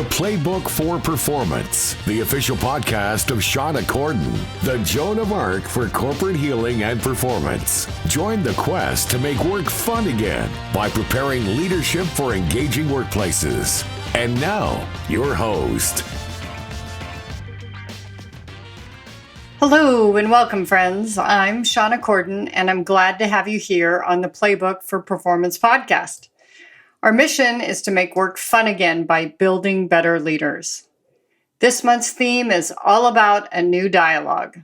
to Playbook for Performance, the official podcast of Shauna Corden, the Joan of Arc for corporate healing and performance. Join the quest to make work fun again by preparing leadership for engaging workplaces. And now, your host. Hello and welcome, friends. I'm Shauna Corden, and I'm glad to have you here on the Playbook for Performance podcast. Our mission is to make work fun again by building better leaders. This month's theme is all about a new dialogue.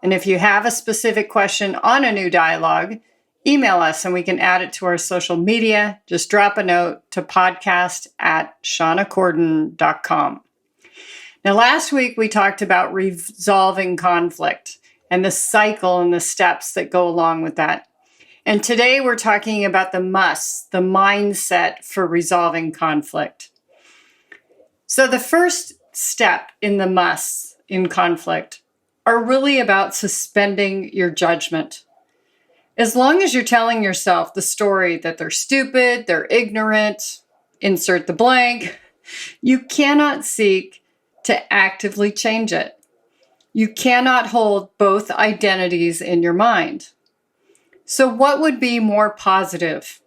And if you have a specific question on a new dialogue, email us and we can add it to our social media. Just drop a note to podcast@shaunacorden.com. Now, last week we talked about resolving conflict and the cycle and the steps that go along with that. And today we're talking about the musts, the mindset for resolving conflict. So the first step in the musts in conflict are really about suspending your judgment. As long as you're telling yourself the story that they're stupid, they're ignorant, insert the blank, you cannot seek to actively change it. You cannot hold both identities in your mind. So what would be more positive?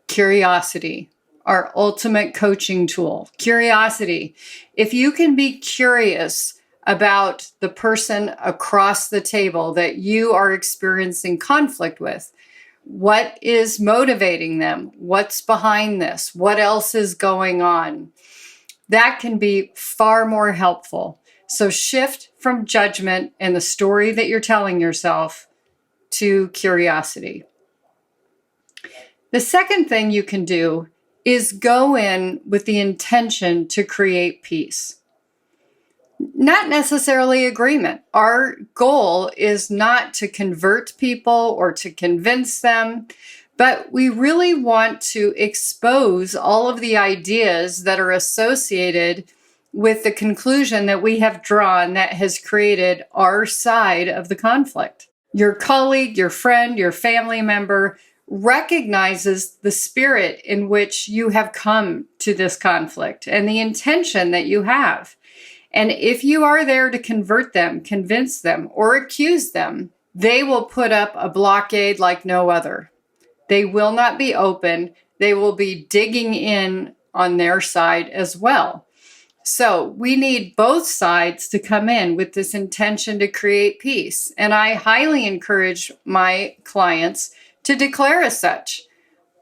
Curiosity, our ultimate coaching tool. Curiosity. If you can be curious about the person across the table that you are experiencing conflict with, what is motivating them? What's behind this? What else is going on? That can be far more helpful. So shift from judgment and the story that you're telling yourself to curiosity. The second thing you can do is go in with the intention to create peace. Not necessarily agreement. Our goal is not to convert people or to convince them, but we really want to expose all of the ideas that are associated with the conclusion that we have drawn that has created our side of the conflict. Your colleague, your friend, your family member recognizes the spirit in which you have come to this conflict and the intention that you have. And if you are there to convert them, convince them, or accuse them, they will put up a blockade like no other. They will not be open. They will be digging in on their side as well. So we need both sides to come in with this intention to create peace. And I highly encourage my clients to declare as such.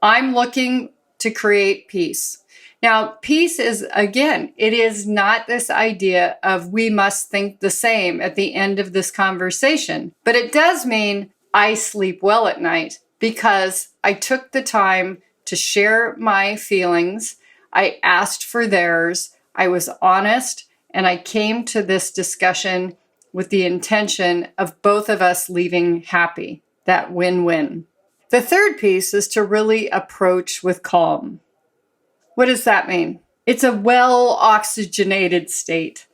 I'm looking to create peace. Now, peace is, again, it is not this idea of we must think the same at the end of this conversation, but it does mean I sleep well at night because I took the time to share my feelings. I asked for theirs. I was honest, and I came to this discussion with the intention of both of us leaving happy, that win-win. The third piece is to really approach with calm. What does that mean? It's a well-oxygenated state.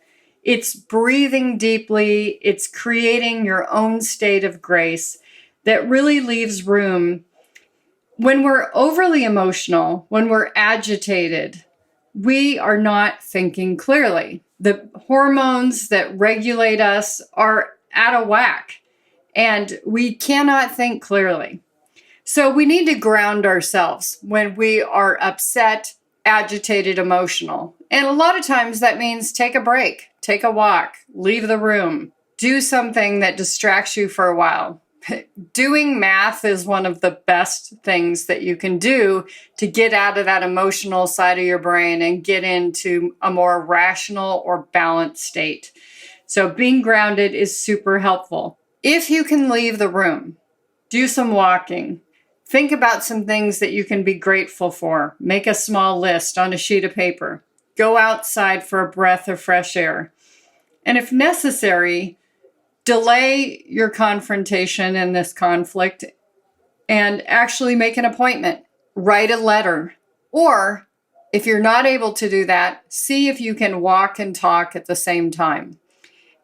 It's breathing deeply. It's creating your own state of grace that really leaves room. When we're overly emotional, when we're agitated, we are not thinking clearly. The hormones that regulate us are out of whack, and we cannot think clearly. So we need to ground ourselves when we are upset, agitated, emotional. And a lot of times that means take a break, take a walk, leave the room, do something that distracts you for a while. Doing math is one of the best things that you can do to get out of that emotional side of your brain and get into a more rational or balanced state. So being grounded is super helpful. If you can leave the room, do some walking, think about some things that you can be grateful for, make a small list on a sheet of paper, go outside for a breath of fresh air. And if necessary, delay your confrontation in this conflict and actually make an appointment. Write a letter. Or if you're not able to do that, see if you can walk and talk at the same time.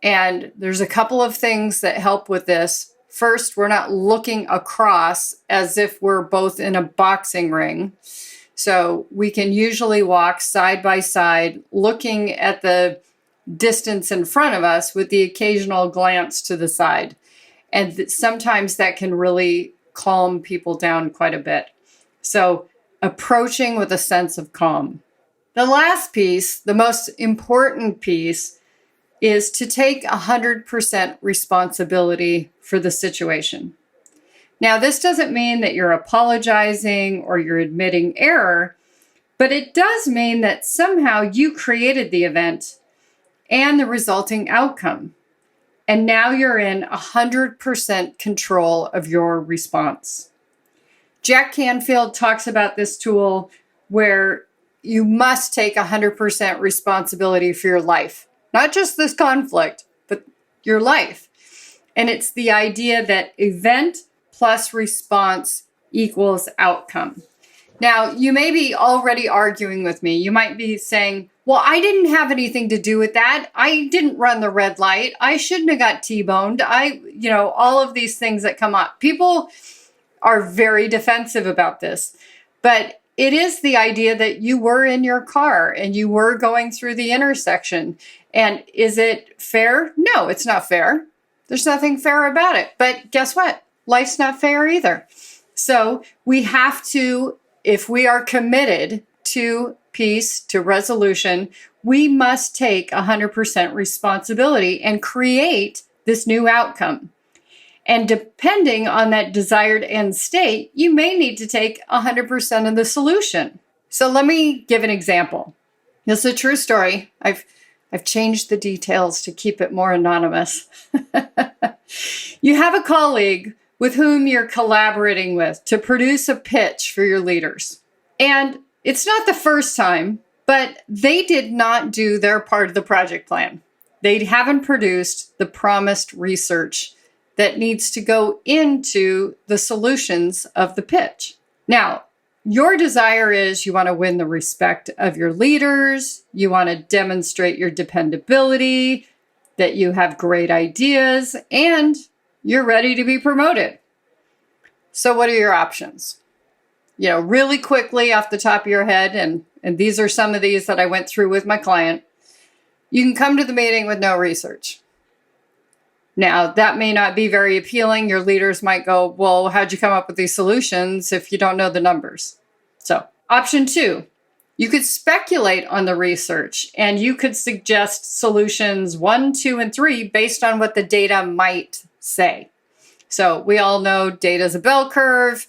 And there's a couple of things that help with this. First, we're not looking across as if we're both in a boxing ring. So we can usually walk side by side, looking at the distance in front of us with the occasional glance to the side. And sometimes that can really calm people down quite a bit. So approaching with a sense of calm. The last piece, the most important piece, is to take 100% responsibility for the situation. Now, this doesn't mean that you're apologizing or you're admitting error, but it does mean that somehow you created the event and the resulting outcome. And now you're in 100% control of your response. Jack Canfield talks about this tool where you must take 100% responsibility for your life. Not just this conflict, but your life. And it's the idea that event plus response equals outcome. Now, you may be already arguing with me. You might be saying, well, I didn't have anything to do with that. I didn't run the red light. I shouldn't have got T-boned. All of these things that come up. People are very defensive about this. But it is the idea that you were in your car and you were going through the intersection. And is it fair? No, it's not fair. There's nothing fair about it. But guess what? Life's not fair either. So we have to, if we are committed to peace, to resolution, we must take 100% responsibility and create this new outcome. And depending on that desired end state, you may need to take 100% of the solution. So let me give an example. This is a true story. I've changed the details to keep it more anonymous. You have a colleague with whom you're collaborating with to produce a pitch for your leaders. And it's not the first time, but they did not do their part of the project plan. They haven't produced the promised research that needs to go into the solutions of the pitch. Now, your desire is you want to win the respect of your leaders. You want to demonstrate your dependability, that you have great ideas, and you're ready to be promoted. So what are your options? Really quickly off the top of your head, and these are some of these that I went through with my client. You can come to the meeting with no research. Now, that may not be very appealing. Your leaders might go, well, how'd you come up with these solutions if you don't know the numbers? So, option 2, you could speculate on the research and you could suggest solutions 1, 2, and 3 based on what the data might say. So, we all know data is a bell curve.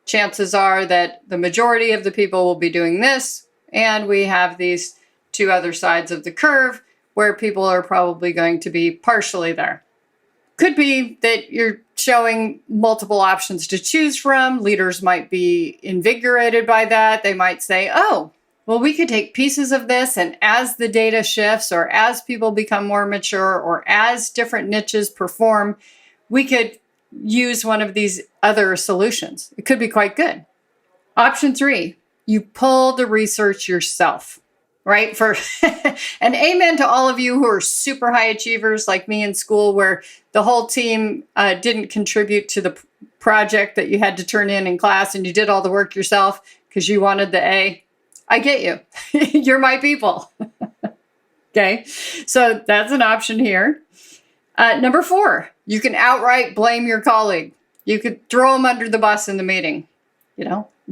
Chances are that the majority of the people will be doing this, and we have these 2 other sides of the curve where people are probably going to be partially there. Could be that you're showing multiple options to choose from. Leaders might be invigorated by that. They might say, oh, well, we could take pieces of this, and as the data shifts, or as people become more mature, or as different niches perform, we could use one of these other solutions. It could be quite good. Option 3, you pull the research yourself. Right? And amen to all of you who are super high achievers like me in school, where the whole team didn't contribute to the project that you had to turn in class, and you did all the work yourself because you wanted the A. I get you. You're my people. Okay. So that's an option here. Number 4, you can outright blame your colleague. You could throw him under the bus in the meeting.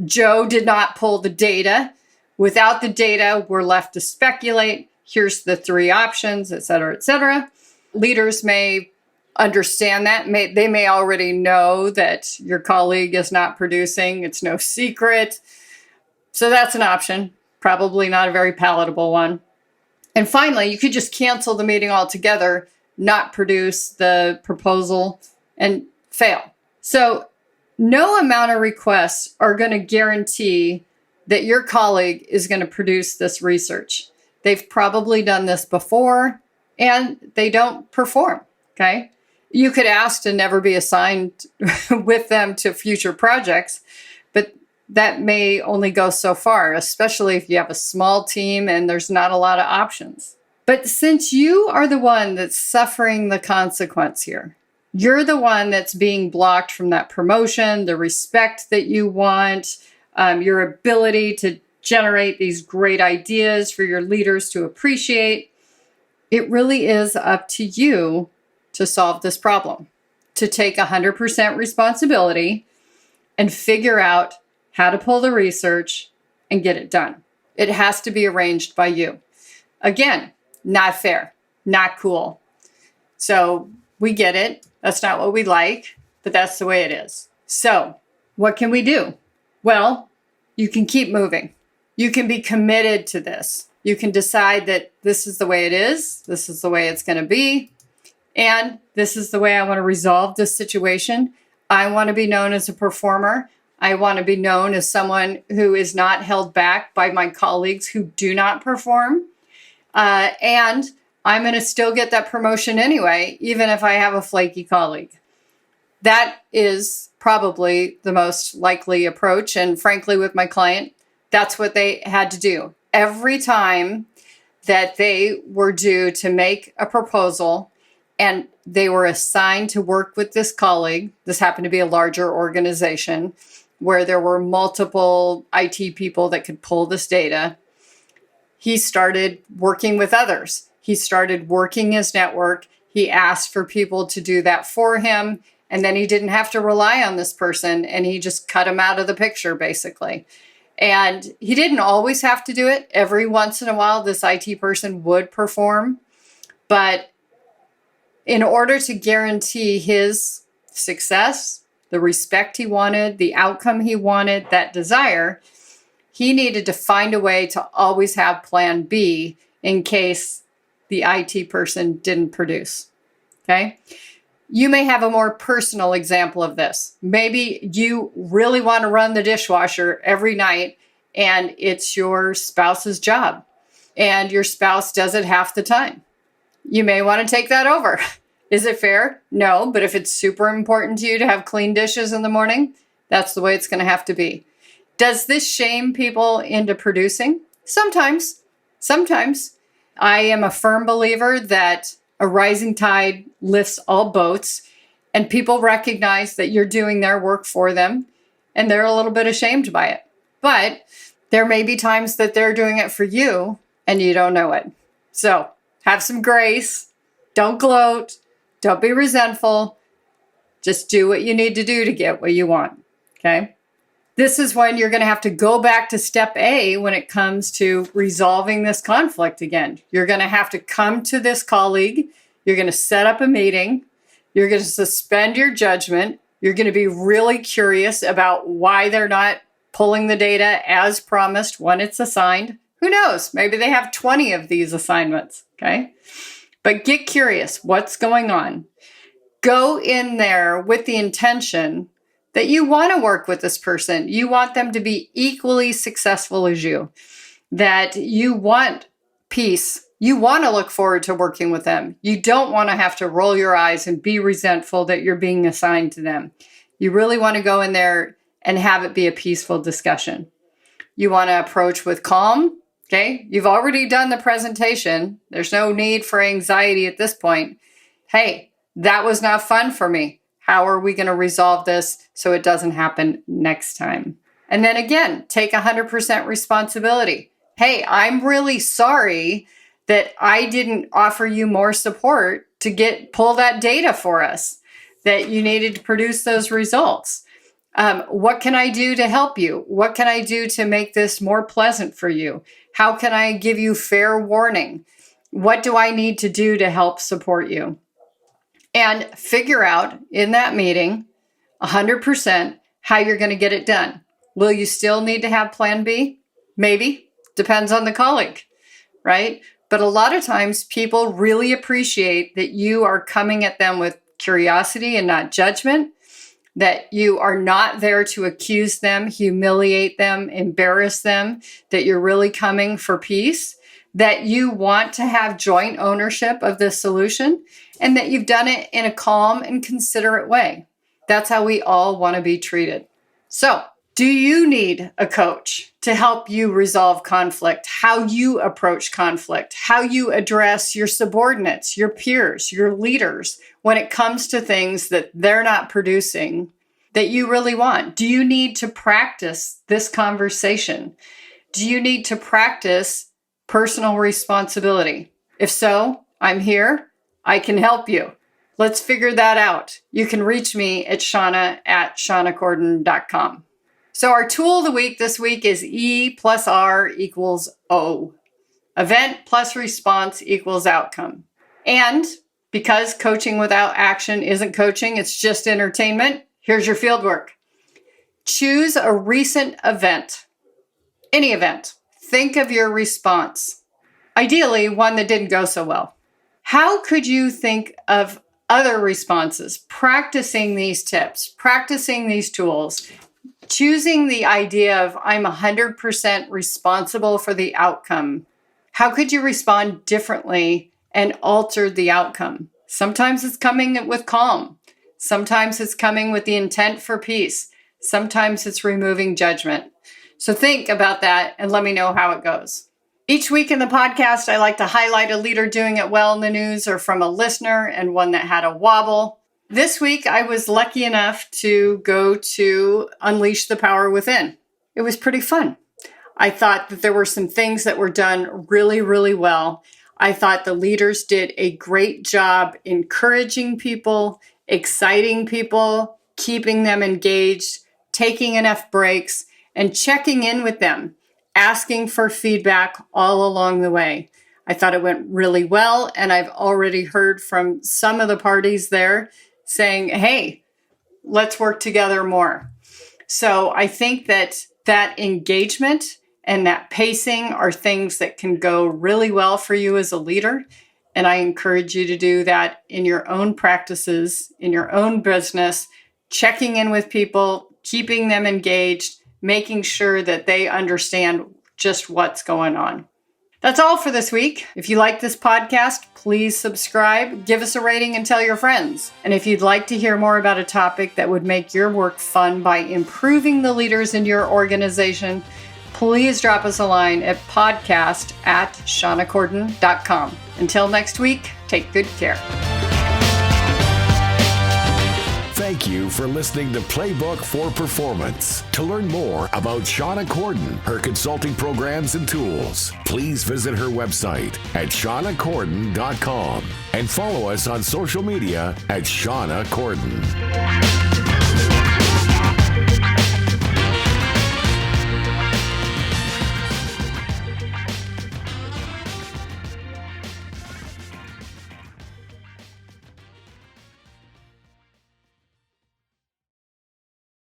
Joe did not pull the data. Without the data, we're left to speculate. Here's the 3 options, et cetera, et cetera. Leaders may understand that. They may already know that your colleague is not producing. It's no secret. So that's an option. Probably not a very palatable one. And finally, you could just cancel the meeting altogether, not produce the proposal, and fail. So no amount of requests are going to guarantee that your colleague is going to produce this research. They've probably done this before, and they don't perform, okay? You could ask to never be assigned with them to future projects, but that may only go so far, especially if you have a small team and there's not a lot of options. But since you are the one that's suffering the consequence here, you're the one that's being blocked from that promotion, the respect that you want, your ability to generate these great ideas for your leaders to appreciate. It really is up to you to solve this problem, to take 100% responsibility and figure out how to pull the research and get it done. It has to be arranged by you. Again, not fair, not cool. So we get it. That's not what we like, but that's the way it is. So what can we do? Well, you can keep moving. You can be committed to this. You can decide that this is the way it is. This is the way it's going to be. And this is the way I want to resolve this situation. I want to be known as a performer. I want to be known as someone who is not held back by my colleagues who do not perform. And I'm going to still get that promotion anyway, even if I have a flaky colleague. That is probably the most likely approach. And frankly, with my client, that's what they had to do. Every time that they were due to make a proposal and they were assigned to work with this colleague, this happened to be a larger organization where there were multiple IT people that could pull this data, he started working with others. He started working his network. He asked for people to do that for him. And then he didn't have to rely on this person, and he just cut him out of the picture, basically. And he didn't always have to do it. Every once in a while, this IT person would perform. But in order to guarantee his success, the respect he wanted, the outcome he wanted, that desire, he needed to find a way to always have plan B in case the IT person didn't produce. Okay? You may have a more personal example of this. Maybe you really want to run the dishwasher every night and it's your spouse's job and your spouse does it half the time. You may want to take that over. Is it fair? No, but if it's super important to you to have clean dishes in the morning, that's the way it's going to have to be. Does this shame people into producing? Sometimes. Sometimes. I am a firm believer that a rising tide lifts all boats, and people recognize that you're doing their work for them, and they're a little bit ashamed by it. But there may be times that they're doing it for you, and you don't know it. So have some grace. Don't gloat. Don't be resentful. Just do what you need to do to get what you want. Okay? This is when you're going to have to go back to step A when it comes to resolving this conflict again. You're going to have to come to this colleague. You're going to set up a meeting. You're going to suspend your judgment. You're going to be really curious about why they're not pulling the data as promised when it's assigned. Who knows? Maybe they have 20 of these assignments. Okay? But get curious. What's going on? Go in there with the intention that you want to work with this person. You want them to be equally successful as you, that you want peace. You want to look forward to working with them. You don't want to have to roll your eyes and be resentful that you're being assigned to them. You really want to go in there and have it be a peaceful discussion. You want to approach with calm. Okay, you've already done the presentation. There's no need for anxiety at this point. Hey, that was not fun for me. How are we going to resolve this so it doesn't happen next time? And then again, take 100% responsibility. Hey, I'm really sorry that I didn't offer you more support to pull that data for us, that you needed to produce those results. What can I do to help you? What can I do to make this more pleasant for you? How can I give you fair warning? What do I need to do to help support you? And figure out in that meeting 100% how you're going to get it done. Will you still need to have plan B? Maybe. Depends on the colleague, right? But a lot of times people really appreciate that you are coming at them with curiosity and not judgment, that you are not there to accuse them, humiliate them, embarrass them, that you're really coming for peace, that you want to have joint ownership of this solution, and that you've done it in a calm and considerate way. That's how we all want to be treated. So, do you need a coach to help you resolve conflict, how you approach conflict, how you address your subordinates, your peers, your leaders when it comes to things that they're not producing that you really want? Do you need to practice this conversation? Do you need to practice personal responsibility? If so, I'm here. I can help you. Let's figure that out. You can reach me at shauna@shaunacorden.com. So our tool of the week this week is E plus R equals O. Event plus response equals outcome. And because coaching without action isn't coaching, it's just entertainment, here's your field work. Choose a recent event. Any event. Think of your response. Ideally, one that didn't go so well. How could you think of other responses? Practicing these tips, practicing these tools, choosing the idea of I'm 100% responsible for the outcome. How could you respond differently and alter the outcome? Sometimes it's coming with calm. Sometimes it's coming with the intent for peace. Sometimes it's removing judgment. So think about that and let me know how it goes. Each week in the podcast, I like to highlight a leader doing it well in the news or from a listener and one that had a wobble. This week, I was lucky enough to go to Unleash the Power Within. It was pretty fun. I thought that there were some things that were done really, really well. I thought the leaders did a great job encouraging people, exciting people, keeping them engaged, taking enough breaks, and checking in with them, asking for feedback all along the way. I thought it went really well, and I've already heard from some of the parties there saying, hey, let's work together more. So I think that engagement and that pacing are things that can go really well for you as a leader. And I encourage you to do that in your own practices, in your own business, checking in with people, keeping them engaged, making sure that they understand just what's going on. That's all for this week. If you like this podcast, please subscribe, give us a rating, and tell your friends. And if you'd like to hear more about a topic that would make your work fun by improving the leaders in your organization, please drop us a line at podcast@shaunacorden.com. Until next week, take good care. Thank you for listening to Playbook for Performance. To learn more about Shauna Corden, her consulting programs and tools, please visit her website at shaunacorden.com and follow us on social media at Shauna Corden.